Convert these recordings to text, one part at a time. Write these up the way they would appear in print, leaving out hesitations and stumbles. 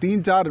3-4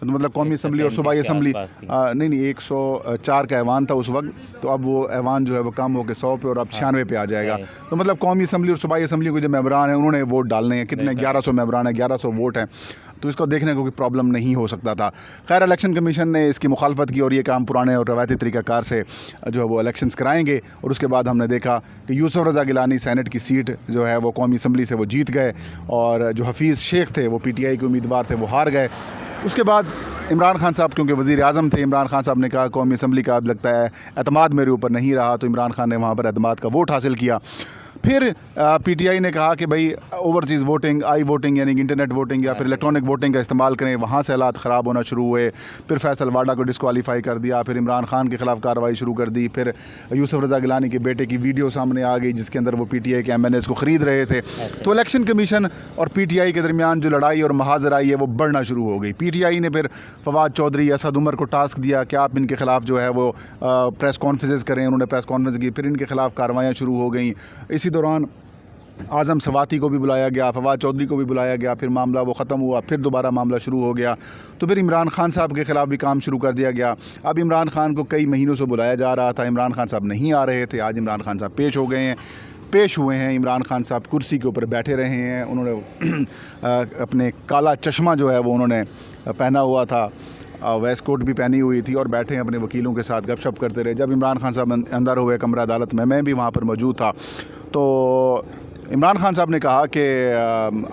तो मतलब कौमी असम्बली और सूबाई असम्बली नहीं 104 का ऐवान था उस वक्त, तो अब वो ऐवान जो है वो कम हो के 100 पे और अब 96 पे आ जाएगा। तो मतलब कौमी असम्बली और सूबाई असम्बली के जो मेंबरान हैं उन्होंने वोट डालने हैं, कितने 1100 मेंबरान हैं, 1100 वोट हैं, तो इसको देखने को कोई प्रॉब्लम नहीं हो सकता था। खैर इलेक्शन कमीशन ने इसकी मुखालफत की और ये काम पुराने और रवायती तरीक़ाकार से जो है वो इलेक्शंस कराएंगे। और उसके बाद हमने देखा कि यूसुफ रज़ा गिलानी सेनेट की सीट जो है वो कौमी असम्बली से वो जीत गए, और जो हफीज़ शेख थे वो PTI के उम्मीदवार थे वो हार गए। उसके बाद इमरान खान साहब क्योंकि वज़ीर आज़म थे, इमरान खान साहब ने कहा कौमी असम्बली का अब लगता है एतमाद मेरे ऊपर नहीं रहा, तो इमरान खान ने वहाँ पर एतमाद का वोट हासिल किया। फिर PTI ने कहा कि भाई ओवरसीज़ वोटिंग, आई वोटिंग यानी कि इंटरनेट वोटिंग या फिर इलेक्ट्रॉनिक वोटिंग का इस्तेमाल करें, वहाँ से हालात ख़राब होना शुरू हुए। फिर फैसल वाडा को डिस्क्वालीफाई कर दिया, फिर इमरान खान के ख़िलाफ़ कार्रवाई शुरू कर दी, फिर यूसुफ रज़ा गिलानी के बेटे की वीडियो सामने आ गई जिसके अंदर वो PTI के MNAs को ख़रीद रहे थे। तो इलेक्शन कमीशन और PTI के दरमियान जो लड़ाई और महाजरा आई है वो बढ़ना शुरू हो गई। PTI ने फिर फवाद चौधरी, असद उमर को टास्क दिया कि आप इनके ख़िलाफ़ जो है वो प्रेस कॉन्फ्रेंस करें। उन्होंने प्रेस कॉन्फ्रेंस की, फिर इनके ख़िलाफ़ कार्रवाइयाँ शुरू हो गई। इसी दौरान आज़म सवाती को भी बुलाया गया, फवाद चौधरी को भी बुलाया गया, फिर मामला वो ख़त्म हुआ, फिर दोबारा मामला शुरू हो गया। तो फिर इमरान खान साहब के ख़िलाफ़ भी काम शुरू कर दिया गया। अब इमरान खान को कई महीनों से बुलाया जा रहा था, इमरान खान साहब नहीं आ रहे थे। आज इमरान खान साहब पेश हुए हैं। इमरान खान साहब कुर्सी के ऊपर बैठे रहे हैं। उन्होंने अपने काला चश्मा जो है वो उन्होंने पहना हुआ था, वेस्ट कोट भी पहनी हुई थी, और बैठे हैं अपने वकीलों के साथ गपशप करते रहे। जब इमरान खान साहब अंदर हुए कमरा अदालत में, मैं भी वहाँ पर मौजूद था, तो इमरान खान साहब ने कहा कि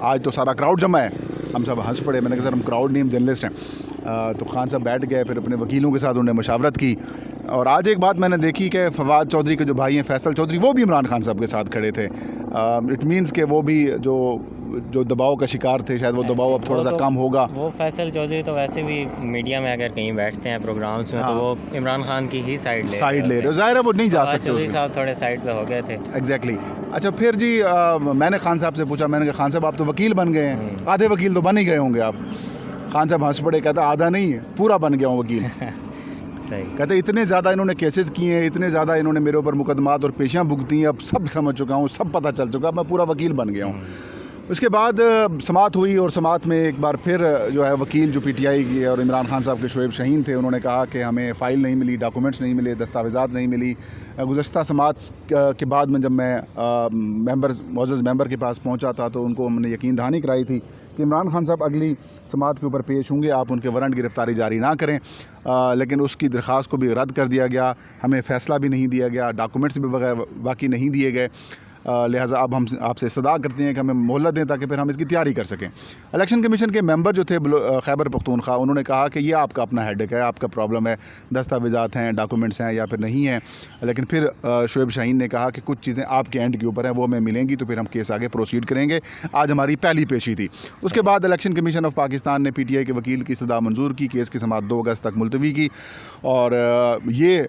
आज तो सारा क्राउड जमा है। हम सब हंस पड़े। मैंने कहा सर हम क्राउड नहीं, हम जर्नलिस्ट हैं। तो खान साहब बैठ गए, फिर अपने वकीलों के साथ उन्होंने मशावरत की। और आज एक बात मैंने देखी कि फवाद चौधरी के जो भाई हैं फैसल चौधरी, वो भी इमरान खान साहब के साथ खड़े थे। इट मीन्स के वो भी जो दबाव का शिकार थे, शायद वो दबाव अब थोड़ा सा कम होगा। वो फैसल चौधरी तो वैसे भी मीडिया में अगर कहीं बैठते हैं प्रोग्राम्स में, तो वो इमरान खान की ही साइड ले रहे हो। ज़ाहिर है वो नहीं जा सकते। चौधरी साहब थोड़े साइड पे हो गए थे। एग्जैक्टली। अच्छा फिर जी मैंने खान साहब से पूछा, मैंने कहा खान साहब आप तो वकील बन गए हैं, आधे वकील तो बन ही गए होंगे आप। खान साहब हंस पड़े, कहता आधा नहीं है, पूरा बन गया हूँ वकील। सही। कहते इतने ज़्यादा इन्होंने केसेस किए हैं, इतने ज़्यादा इन्होंने मेरे ऊपर मुकदमात और पेशियाँ भुगती हैं, अब सब समझ चुका हूँ, सब पता चल चुका, मैं पूरा वकील बन गया हूँ। उसके बाद समात हुई, और समात में एक बार फिर जो है वकील जो PTI की और इमरान खान साहब के शोएब शाहीन थे, उन्होंने कहा कि हमें फ़ाइल नहीं मिली, डॉक्यूमेंट्स नहीं मिले, दस्तावेज़ात नहीं मिली। गुज़श्ता समात के बाद में जब मैं मौजूद मेंबर के पास पहुंचा था, तो उनको हमने यकीन दहानी कराई थी कि इमरान खान साहब अगली समात के ऊपर पेश होंगे, आप उनके वारंट गिरफ़्तारी जारी ना करें। लेकिन उसकी दरख्वास्त को भी रद्द कर दिया गया, हमें फ़ैसला भी नहीं दिया गया, डॉक्यूमेंट्स भी बाकी नहीं दिए गए। लिहाजा अब हम आपसे इस्तदा करते हैं कि हमें मोहलत दें ताकि फिर हम इसकी तैयारी कर सकें। इलेक्शन कमीशन के मेंबर जो थे खैबर पख्तूनख्वा, उन्होंने कहा कि ये आपका अपना हेडेक है, आपका प्रॉब्लम है, दस्तावेज़ात हैं, डॉक्यूमेंट्स हैं या फिर नहीं हैं। लेकिन फिर शोएब शाहीन ने कहा कि कुछ चीज़ें आपके एंड के ऊपर हैं, वो हमें मिलेंगी तो फिर हम केस आगे प्रोसीड करेंगे। आज हमारी पहली पेशी थी। उसके बाद इलेक्शन कमीशन ऑफ पाकिस्तान ने PTI के वकील की इस्तदा मंजूर की, केस की समाअत 2 अगस्त तक मुलतवी की, और ये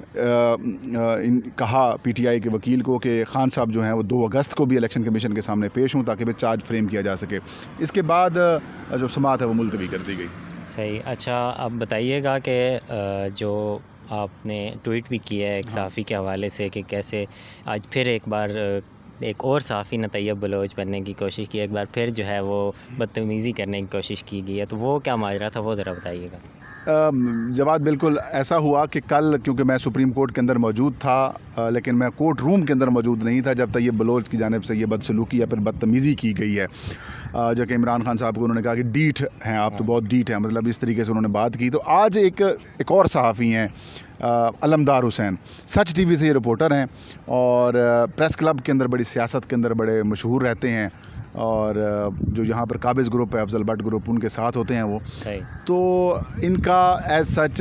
कहा PTI के वकील को कि खान साहब जो हैं वो 2 अगस्त को भी इलेक्शन कमीशन के सामने पेश हूँ ताकि फिर चार्ज फ्रेम किया जा सके। इसके बाद जो समाअत है वो मुलतवी कर दी गई। सही। अच्छा अब बताइएगा कि जो आपने ट्वीट भी किया है एक सहाफ़ी के हवाले से कि कैसे आज फिर एक बार एक और सहाफ़ी ने तैयब बलोच बनने की कोशिश की, एक बार फिर जो है वो बदतमीज़ी करने की कोशिश की गई है, तो वो क्या माजरा था, वो ज़रा बताइएगा। जवाब बिल्कुल ऐसा हुआ कि कल क्योंकि मैं सुप्रीम कोर्ट के अंदर मौजूद था, लेकिन मैं कोर्ट रूम के अंदर मौजूद नहीं था जब तैयब बलोच की जानिब से ये बदसलूकी या फिर बदतमीज़ी की गई है। जो कि इमरान खान साहब को उन्होंने कहा कि डीठ हैं आप, तो बहुत डीठ हैं, मतलब इस तरीके से उन्होंने बात की। तो आज एक और सहाफ़ी हैं अलमदार हुसैन, सच TV से ये रिपोर्टर हैं और प्रेस क्लब के अंदर बड़ी सियासत के अंदर बड़े मशहूर रहते हैं, और जो यहाँ पर काबिज़ ग्रुप है, अफजल भट्ट ग्रुप, उनके साथ होते हैं वो। तो इनका एज सच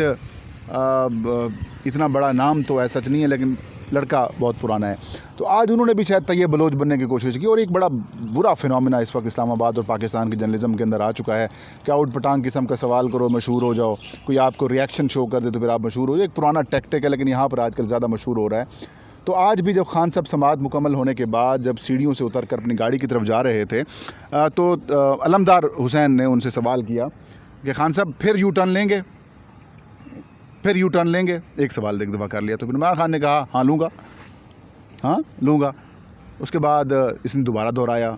इतना बड़ा नाम तो एज सच नहीं है, लेकिन लड़का बहुत पुराना है। तो आज उन्होंने भी शायद तैयब बलोच बनने की कोशिश की, और एक बड़ा बुरा फिनोमिना इस वक्त इस्लामाबाद और पाकिस्तान की जर्नलिज्म के अंदर आ चुका है कि आउट पटांग किस्म का सवाल करो मशहूर हो जाओ, कोई आपको रिएक्शन शो कर दे तो फिर आप मशहूर हो जाओ। एक पुराना टैक्टिक है, लेकिन यहाँ पर आजकल ज़्यादा मशहूर हो रहा है। तो आज भी जब खान साहब समाअत मुकम्मल होने के बाद जब सीढ़ियों से उतर कर अपनी गाड़ी की तरफ जा रहे थे, तो अलमदार हुसैन ने उनसे सवाल किया कि खान साहब फिर यू टर्न लेंगे, फिर यू टर्न लेंगे। एक सवाल एक दफ़ा कर लिया, तो फिर इमरान खान ने कहा हाँ लूँगा, हाँ लूँगा। उसके बाद इसने दोबारा दोहराया,